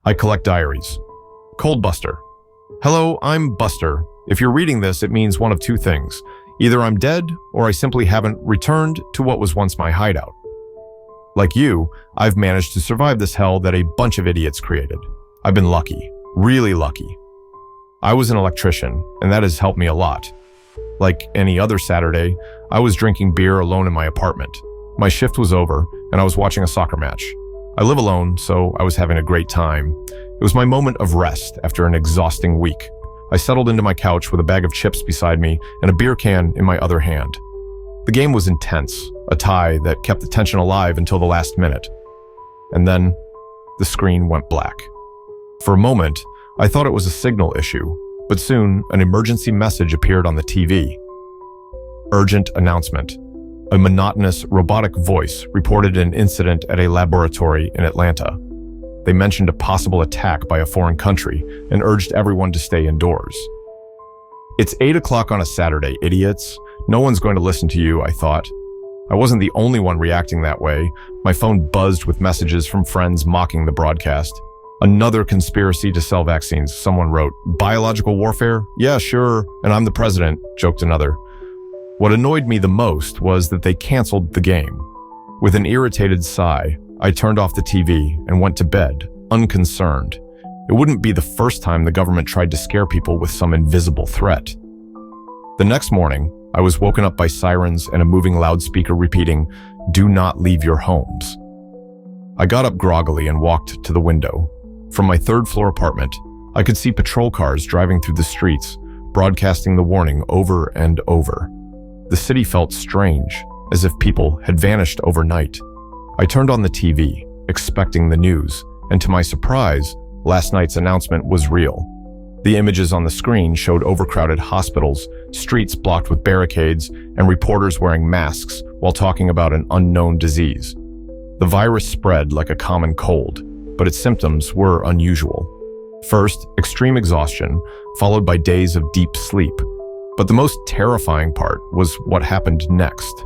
I collect diaries. Cold Buster. Hello, I'm Buster. If you're reading this, it means one of two things. Either I'm dead, or I simply haven't returned to what was once my hideout. Like you, I've managed to survive this hell that a bunch of idiots created. I've been lucky, really lucky. I was an electrician, and that has helped me a lot. Like any other Saturday, I was drinking beer alone in my apartment. My shift was over, and I was watching a soccer match. I live alone, so I was having a great time. It was my moment of rest after an exhausting week. I settled into my couch with a bag of chips beside me and a beer can in my other hand. The game was intense, a tie that kept the tension alive until the last minute. And then, the screen went black. For a moment, I thought it was a signal issue, but soon an emergency message appeared on the TV. Urgent announcement. A monotonous, robotic voice reported an incident at a laboratory in Atlanta. They mentioned a possible attack by a foreign country and urged everyone to stay indoors. It's 8 o'clock on a Saturday, idiots. No one's going to listen to you, I thought. I wasn't the only one reacting that way. My phone buzzed with messages from friends mocking the broadcast. Another conspiracy to sell vaccines, someone wrote. Biological warfare? Yeah, sure. And I'm the president, joked another. What annoyed me the most was that they canceled the game. With an irritated sigh, I turned off the TV and went to bed, unconcerned. It wouldn't be the first time the government tried to scare people with some invisible threat. The next morning, I was woken up by sirens and a moving loudspeaker repeating, "Do not leave your homes." I got up groggily and walked to the window. From my third-floor apartment, I could see patrol cars driving through the streets, broadcasting the warning over and over. The city felt strange, as if people had vanished overnight. I turned on the TV, expecting the news, and to my surprise, last night's announcement was real. The images on the screen showed overcrowded hospitals, streets blocked with barricades, and reporters wearing masks while talking about an unknown disease. The virus spread like a common cold, but its symptoms were unusual. First, extreme exhaustion, followed by days of deep sleep. But the most terrifying part was what happened next.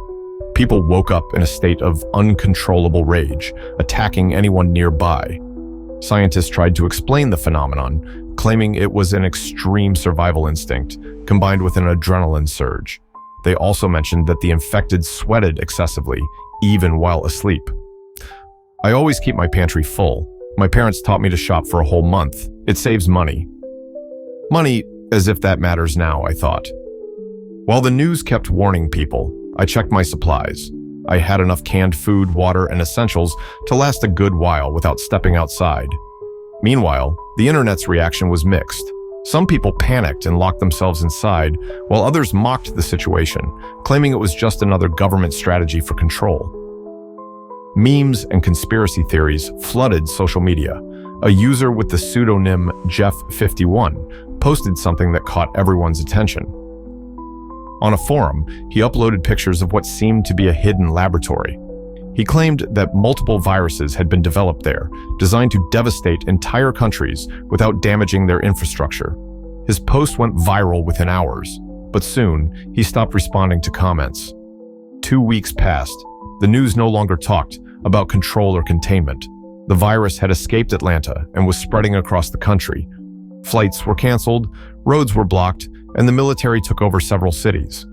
People woke up in a state of uncontrollable rage, attacking anyone nearby. Scientists tried to explain the phenomenon, claiming it was an extreme survival instinct combined with an adrenaline surge. They also mentioned that the infected sweated excessively, even while asleep. I always keep my pantry full. My parents taught me to shop for a whole month. It saves money. Money, as if that matters now, I thought. While the news kept warning people, I checked my supplies. I had enough canned food, water, and essentials to last a good while without stepping outside. Meanwhile, the internet's reaction was mixed. Some people panicked and locked themselves inside, while others mocked the situation, claiming it was just another government strategy for control. Memes and conspiracy theories flooded social media. A user with the pseudonym Jeff51 posted something that caught everyone's attention. On a forum, he uploaded pictures of what seemed to be a hidden laboratory. He claimed that multiple viruses had been developed there, designed to devastate entire countries without damaging their infrastructure. His post went viral within hours, but soon he stopped responding to comments. 2 weeks passed. The news no longer talked about control or containment. The virus had escaped Atlanta and was spreading across the country. Flights were canceled, roads were blocked, and the military took over several cities.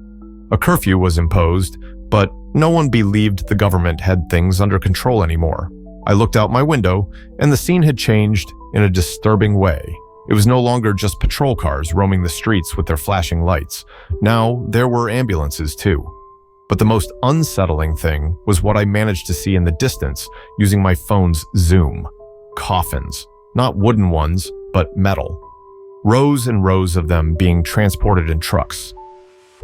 A curfew was imposed, but no one believed the government had things under control anymore. I looked out my window, and the scene had changed in a disturbing way. It was no longer just patrol cars roaming the streets with their flashing lights. Now, there were ambulances too. But the most unsettling thing was what I managed to see in the distance using my phone's zoom. Coffins. Not wooden ones, but metal. Rows and rows of them being transported in trucks.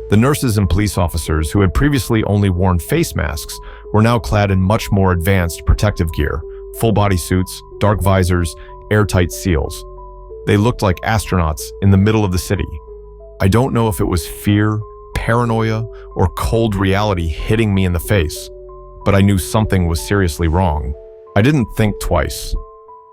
The nurses and police officers who had previously only worn face masks were now clad in much more advanced protective gear, full-body suits, dark visors, airtight seals. They looked like astronauts in the middle of the city. I don't know if it was fear, paranoia, or cold reality hitting me in the face, but I knew something was seriously wrong. I didn't think twice.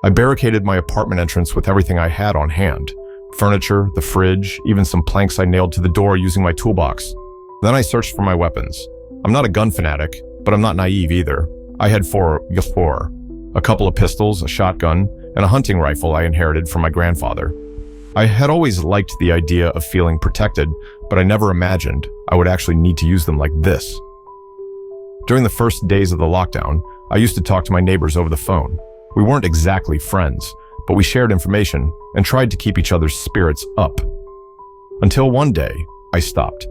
I barricaded my apartment entrance with everything I had on hand. Furniture, the fridge, even some planks I nailed to the door using my toolbox. Then I searched for my weapons. I'm not a gun fanatic, but I'm not naive either. I had four. a couple of pistols, a shotgun, and a hunting rifle I inherited from my grandfather. I had always liked the idea of feeling protected, but I never imagined I would actually need to use them like this. During the first days of the lockdown, I used to talk to my neighbors over the phone. We weren't exactly friends, but we shared information and tried to keep each other's spirits up. Until one day, I stopped.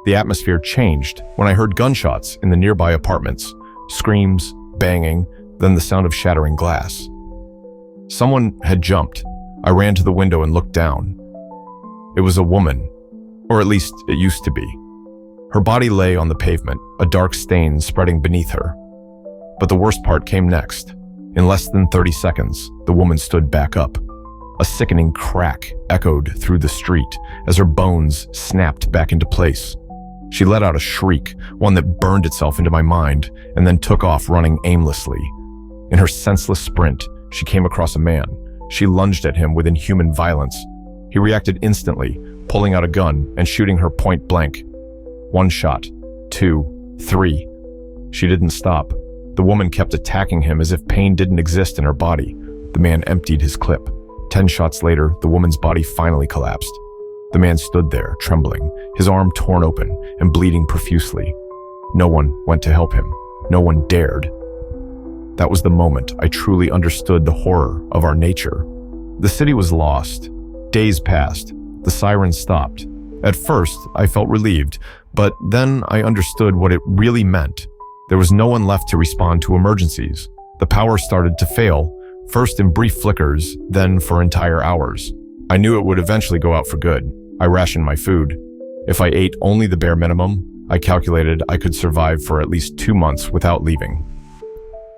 The atmosphere changed when I heard gunshots in the nearby apartments, screams, banging, then the sound of shattering glass. Someone had jumped. I ran to the window and looked down. It was a woman, or at least it used to be. Her body lay on the pavement, a dark stain spreading beneath her. But the worst part came next. In less than 30 seconds, the woman stood back up. A sickening crack echoed through the street as her bones snapped back into place. She let out a shriek, one that burned itself into my mind, and then took off running aimlessly. In her senseless sprint, she came across a man. She lunged at him with inhuman violence. He reacted instantly, pulling out a gun and shooting her point blank. 1 shot, 2, 3. She didn't stop. The woman kept attacking him as if pain didn't exist in her body. The man emptied his clip. 10 shots later, the woman's body finally collapsed. The man stood there, trembling, his arm torn open and bleeding profusely. No one went to help him. No one dared. That was the moment I truly understood the horror of our nature. The city was lost. Days passed. The sirens stopped. At first, I felt relieved, but then I understood what it really meant. There was no one left to respond to emergencies. The power started to fail, first in brief flickers, then for entire hours. I knew it would eventually go out for good. I rationed my food. If I ate only the bare minimum, I calculated I could survive for at least 2 months without leaving.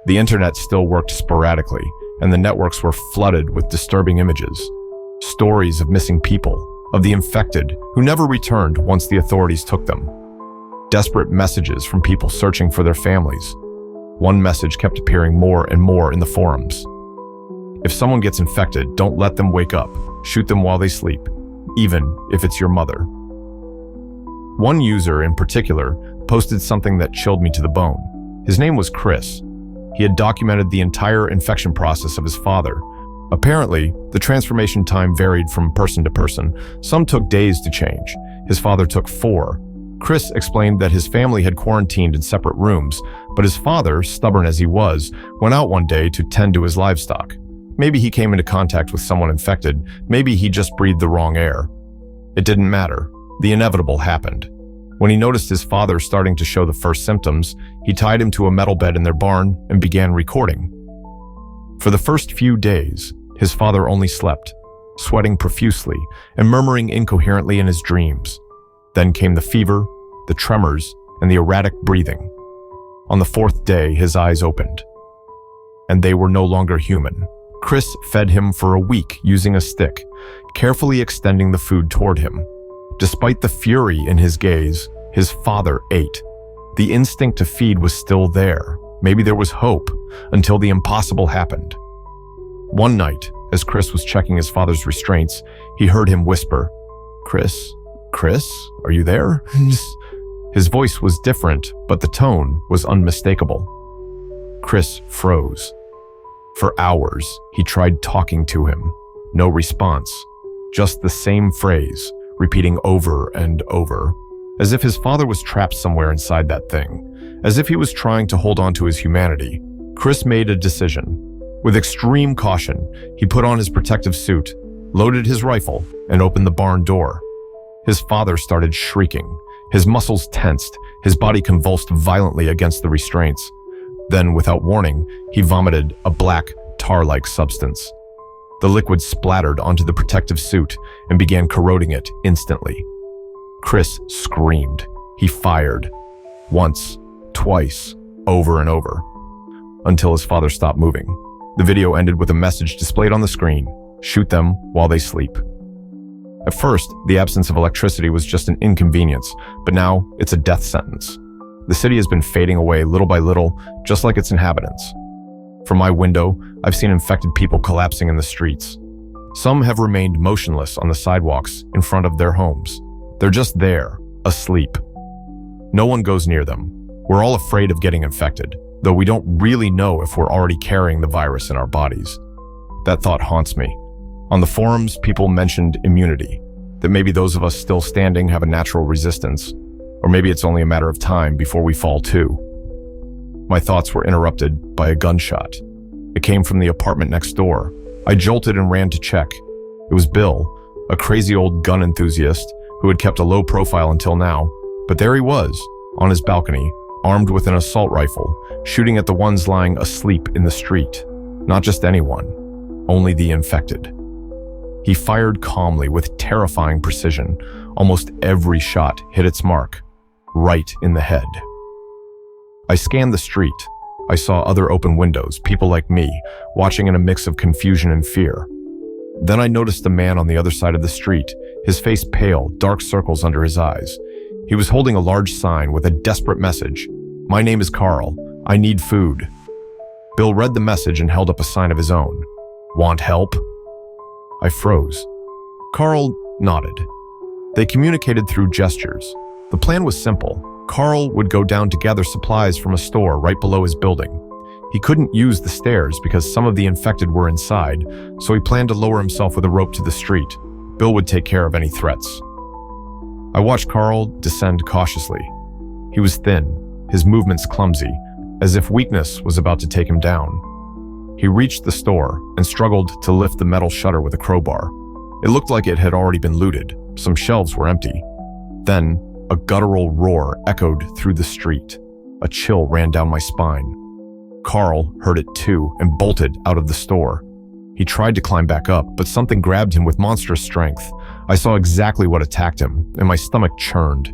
The internet still worked sporadically, and the networks were flooded with disturbing images. Stories of missing people, of the infected who never returned once the authorities took them. Desperate messages from people searching for their families. One message kept appearing more and more in the forums. If someone gets infected, don't let them wake up. Shoot them while they sleep, even if it's your mother. One user in particular posted something that chilled me to the bone. His name was Chris. He had documented the entire infection process of his father. Apparently, the transformation time varied from person to person. Some took days to change. His father took 4. Chris explained that his family had quarantined in separate rooms, but his father, stubborn as he was, went out one day to tend to his livestock. Maybe he came into contact with someone infected. Maybe he just breathed the wrong air. It didn't matter. The inevitable happened. When he noticed his father starting to show the first symptoms, he tied him to a metal bed in their barn and began recording. For the first few days, his father only slept, sweating profusely and murmuring incoherently in his dreams. Then came the fever, the tremors, and the erratic breathing. On the 4th day, his eyes opened, and they were no longer human. Chris fed him for a week using a stick, carefully extending the food toward him. Despite the fury in his gaze, his father ate. The instinct to feed was still there. Maybe there was hope, until the impossible happened. One night, as Chris was checking his father's restraints, he heard him whisper, Chris, are you there?" His voice was different, but the tone was unmistakable. Chris froze. For hours, he tried talking to him. No response. Just the same phrase, repeating over and over, as if his father was trapped somewhere inside that thing, as if he was trying to hold on to his humanity. Chris made a decision. With extreme caution, he put on his protective suit, loaded his rifle, and opened the barn door. His father started shrieking. His muscles tensed, his body convulsed violently against the restraints. Then, without warning, he vomited a black, tar-like substance. The liquid splattered onto the protective suit and began corroding it instantly. Chris screamed. He fired. Once, twice, over and over, until his father stopped moving. The video ended with a message displayed on the screen: shoot them while they sleep. At first, the absence of electricity was just an inconvenience, but now it's a death sentence. The city has been fading away little by little, just like its inhabitants. From my window, I've seen infected people collapsing in the streets. Some have remained motionless on the sidewalks in front of their homes. They're just there, asleep. No one goes near them. We're all afraid of getting infected. though we don't really know if we're already carrying the virus in our bodies. That thought haunts me. On the forums, people mentioned immunity, that maybe those of us still standing have a natural resistance, or maybe it's only a matter of time before we fall too. My thoughts were interrupted by a gunshot. It came from the apartment next door. I jolted and ran to check. It was Bill, a crazy old gun enthusiast who had kept a low profile until now, but there he was, on his balcony, armed with an assault rifle, shooting at the ones lying asleep in the street. Not just anyone, only the infected. He fired calmly with terrifying precision. Almost every shot hit its mark, right in the head. I scanned the street. I saw other open windows, people like me, watching in a mix of confusion and fear. Then I noticed a man on the other side of the street, his face pale, dark circles under his eyes. He was holding a large sign with a desperate message. "My name is Carl. I need food." Bill read the message and held up a sign of his own. "Want help?" I froze. Carl nodded. They communicated through gestures. The plan was simple. Carl would go down to gather supplies from a store right below his building. He couldn't use the stairs because some of the infected were inside, so he planned to lower himself with a rope to the street. Bill would take care of any threats. I watched Carl descend cautiously. He was thin, his movements clumsy, as if weakness was about to take him down. He reached the store and struggled to lift the metal shutter with a crowbar. It looked like it had already been looted. Some shelves were empty. Then, a guttural roar echoed through the street. A chill ran down my spine. Carl heard it too and bolted out of the store. He tried to climb back up, but something grabbed him with monstrous strength. I saw exactly what attacked him, and my stomach churned.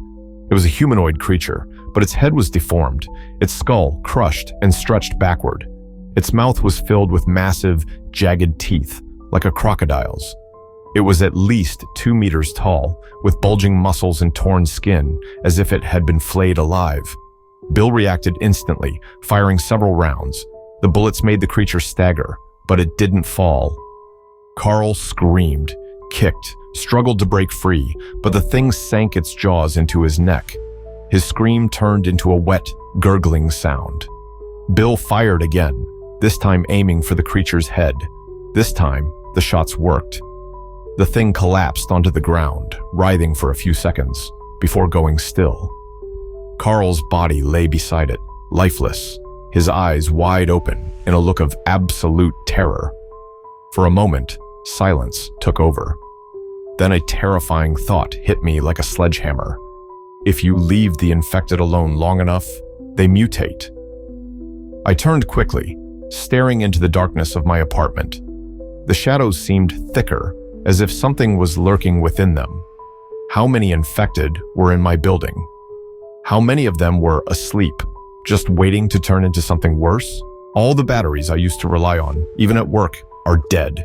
It was a humanoid creature, but its head was deformed, its skull crushed and stretched backward. Its mouth was filled with massive, jagged teeth, like a crocodile's. It was at least 2 meters tall, with bulging muscles and torn skin, as if it had been flayed alive. Bill reacted instantly, firing several rounds. The bullets made the creature stagger, but it didn't fall. Carl screamed, kicked, struggled to break free, but the thing sank its jaws into his neck. His scream turned into a wet, gurgling sound. Bill fired again, this time aiming for the creature's head. This time, the shots worked. The thing collapsed onto the ground, writhing for a few seconds, before going still. Carl's body lay beside it, lifeless, his eyes wide open in a look of absolute terror. For a moment, silence took over. Then a terrifying thought hit me like a sledgehammer. If you leave the infected alone long enough, they mutate. I turned quickly, staring into the darkness of my apartment. The shadows seemed thicker, as if something was lurking within them. How many infected were in my building? How many of them were asleep, just waiting to turn into something worse? All the batteries I used to rely on, even at work, are dead.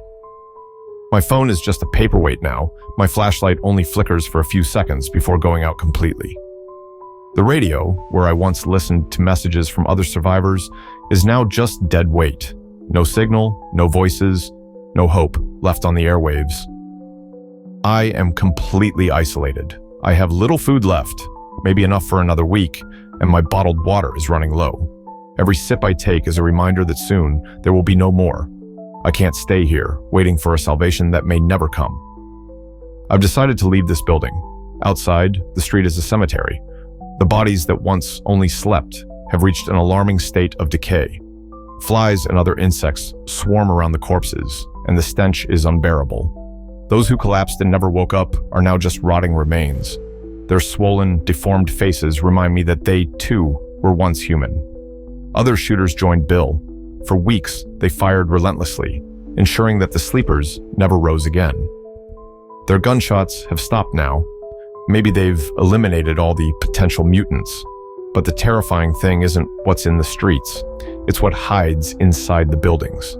My phone is just a paperweight now. My flashlight only flickers for a few seconds before going out completely. The radio, where I once listened to messages from other survivors, is now just dead weight. No signal, no voices, no hope left on the airwaves. I am completely isolated. I have little food left, maybe enough for another week, and my bottled water is running low. Every sip I take is a reminder that soon there will be no more. I can't stay here, waiting for a salvation that may never come. I've decided to leave this building. Outside, the street is a cemetery. The bodies that once only slept have reached an alarming state of decay. Flies and other insects swarm around the corpses, and the stench is unbearable. Those who collapsed and never woke up are now just rotting remains. Their swollen, deformed faces remind me that they, too, were once human. Other shooters joined Bill. For weeks, they fired relentlessly, ensuring that the sleepers never rose again. Their gunshots have stopped now. Maybe they've eliminated all the potential mutants. But the terrifying thing isn't what's in the streets. It's what hides inside the buildings.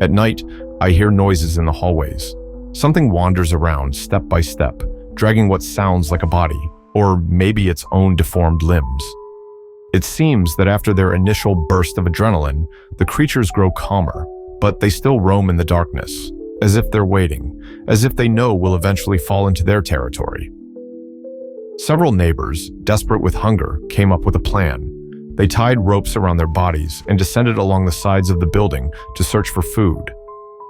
At night, I hear noises in the hallways. Something wanders around step by step, dragging what sounds like a body, or maybe its own deformed limbs. It seems that after their initial burst of adrenaline, the creatures grow calmer, but they still roam in the darkness, as if they're waiting, as if they know we'll eventually fall into their territory. Several neighbors, desperate with hunger, came up with a plan. They tied ropes around their bodies and descended along the sides of the building to search for food.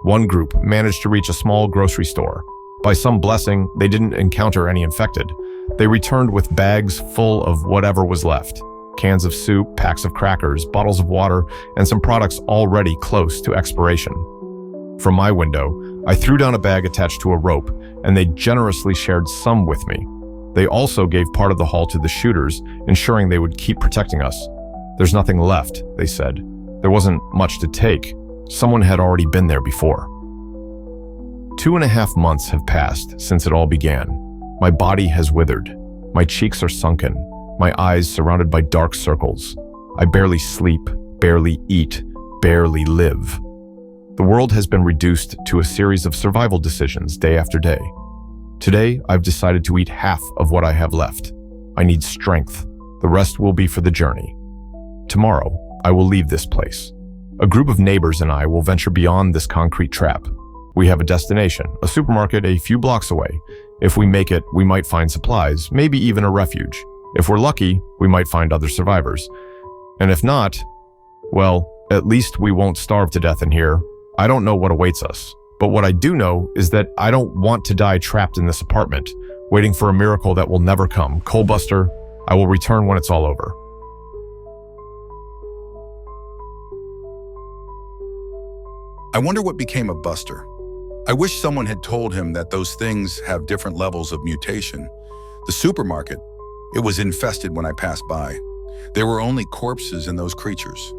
One group managed to reach a small grocery store. By some blessing, they didn't encounter any infected. They returned with bags full of whatever was left. Cans of soup, packs of crackers, bottles of water, and some products already close to expiration. From my window, I threw down a bag attached to a rope, and they generously shared some with me. They also gave part of the haul to the shooters, ensuring they would keep protecting us. "There's nothing left," they said. There wasn't much to take. Someone had already been there before. 2.5 months have passed since it all began. My body has withered. My cheeks are sunken. My eyes surrounded by dark circles. I barely sleep, barely eat, barely live. The world has been reduced to a series of survival decisions day after day. Today, I've decided to eat half of what I have left. I need strength. The rest will be for the journey. Tomorrow, I will leave this place. A group of neighbors and I will venture beyond this concrete trap. We have a destination, a supermarket a few blocks away. If we make it, we might find supplies, maybe even a refuge. If we're lucky, we might find other survivors. And if not, well, at least we won't starve to death in here. I don't know what awaits us. But what I do know is that I don't want to die trapped in this apartment, waiting for a miracle that will never come. Coalbuster, I will return when it's all over. I wonder what became of Buster. I wish someone had told him that those things have different levels of mutation. The supermarket, it was infested when I passed by. There were only corpses in those creatures.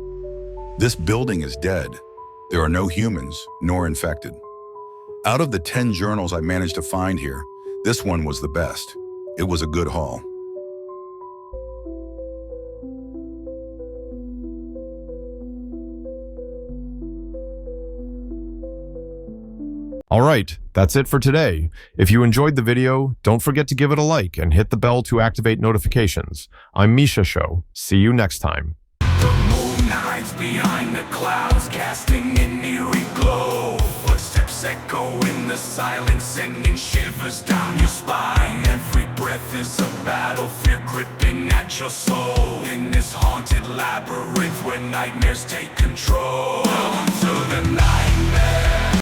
This building is dead. There are no humans, nor infected. Out of the 10 journals I managed to find here, this one was the best. It was a good haul. All right, that's it for today. If you enjoyed the video, don't forget to give it a like and hit the bell to activate notifications. I'm Mishasho. See you next time. The moon hides behind the clouds, casting an eerie glow. Footsteps echo in the silence, sending shivers down your spine. Every breath is a battle, fear gripping at your soul. In this haunted labyrinth where nightmares take control. To the nightmare.